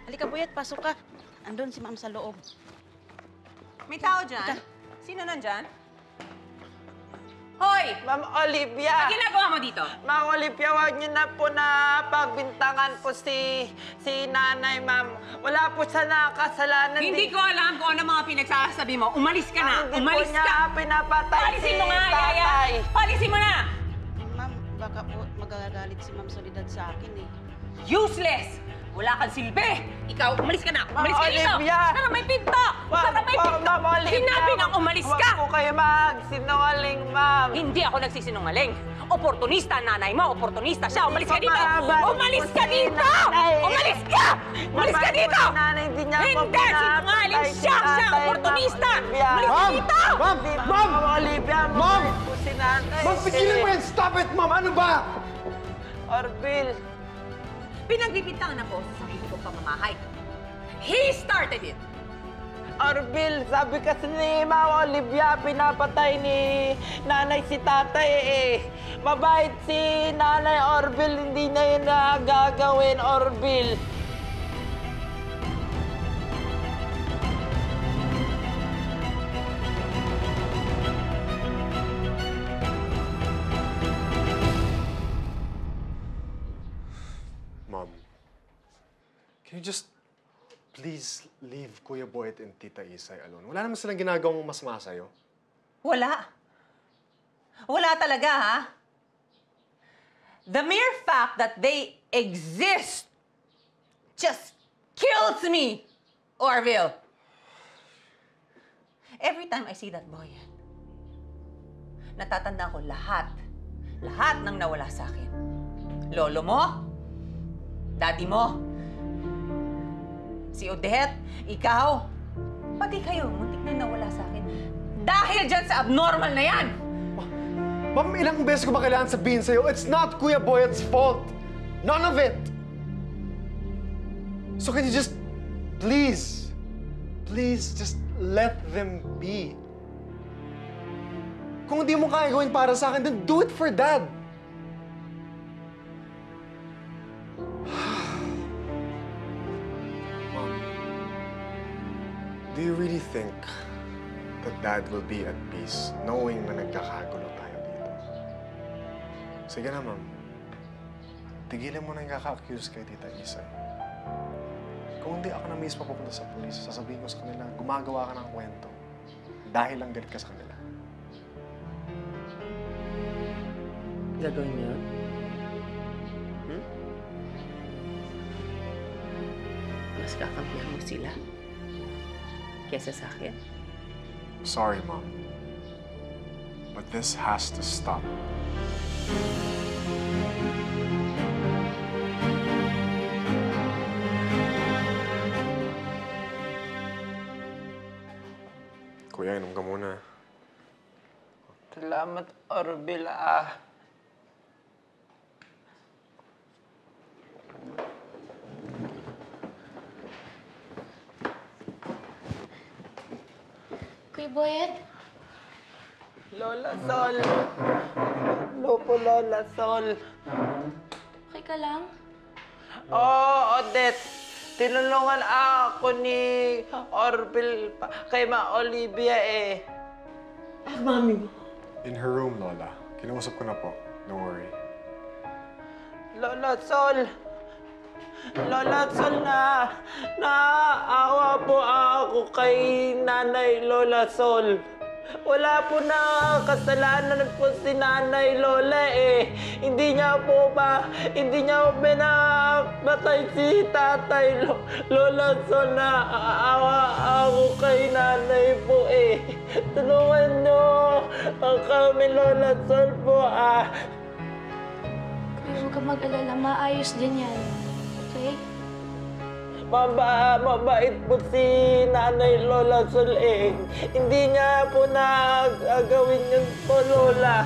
Halika, Boyet, pasok ka. Andun si Ma'am sa loob. May tao dyan? Sino nandyan? Hoy! Ma'am Olivia! Ano ginagawa mo dito? Ma'am Olivia, huwag niyo na po na pagbintangan po si nanay, ma'am. Wala po siya nakakasalanan. Hindi ko alam kung ano mga pinagsasabi mo. Umalis ka na! Umalis Hindi po ka! niya pinapatay Palisin mo nga, Yaya! Palisin mo na! Ma'am, baka po magagalit si Ma'am Soledad sa akin eh. Useless! Wala kang silbi! Ikaw, umalis ka na! Umalis ka dito! Olivia! Sara may pinto! Sara may pinto! Ma'am Olivia! Sinabi nang umalis ka! Huwag po kayo magsinungaling, ma'am. Hindi ako nagsisinungaling. Oportunista ang nanay mo. Oportunista siya. Umalis ka Hindi dito! ko mababalik Umalis po ka si dito! nanay. Umalis ka! Umalis ka Mabait po dito! si nanay, hindi niya po Hindi! Sinungaling pinapatay si siya! Siya! tatay, Oportunista! Ma'am Olivia. Umalis ka dito! Ma'am! Ma'am Olivia, Ma'am! mabait po si nanay. Ma'am, pigilan mo yan! Stop it, ma'am! Ano ba? Orville. Pinagbibintangan ako sa sarili kong pamamahay. He started it! Orville, sabi kasi ni Ma'am Olivia, pinapatay ni nanay si tatay eh. Mabait si nanay Orville, hindi na yun gagawin, Orville. Mom, can you just please leave Kuya Boyet and Tita Isay alone? Wala naman silang ginagawang masama sa'yo. Wala. Wala talaga, ha? The mere fact that they exist just kills me, Orville. Every time I see that boy, natatanda ko lahat ng nawala sa akin. Lolo mo, daddy mo, si Odette, ikaw, pati kayo, muntik na nawala sa akin. Dahil dyan sa abnormal na yan! Ma'am, ilang beses ko ba kailangan sabihin sa'yo, it's not Kuya Boyet's fault. None of it. So can you just, please just let them be. Kung hindi mo kaya gawin para sa akin, then do it for Dad. Mom, do you really think that Dad will be at peace knowing na nagkakagulo tayo dito? Sige na, Ma'am. Tigilan mo na yung kaka-accuse kay Tita Isay. Kung hindi ako na mismo papunta sa pulis, sasabihin ko sa kanila, gumagawa ka ng kwento dahil lang galit ka sa kanila. Gagawin niyo yun? Mas kakampihan mo sila kesa sa akin. Sorry, Mom. But this has to stop. Kuya, inom ka muna. Salamat, Orville, Kuya Boyet? Lola Sol. Hello po, Lola Sol. Okay ka lang? Oh, Odette. Tinulungan ako ni Orville kay Ma Olivia eh. Mami mo. In her room, Lola. Kinausap ko na po. Don't worry. Lola Sol. Lola Sol, naawa po ako kay Nanay Lola Sol. Wala po na kasalanan po si Nanay Lola eh. Hindi niya po pinapatay si Tatay Lola Sol. Naawa ako kay Nanay po eh. Tulungan niyo kami, Lola Sol po Kuya, huwag ka mag-alala. Maayos din yan. Okay? Mabait po si Nanay Lola Sol eh. Hindi niya po nagagawin yun po, Lola.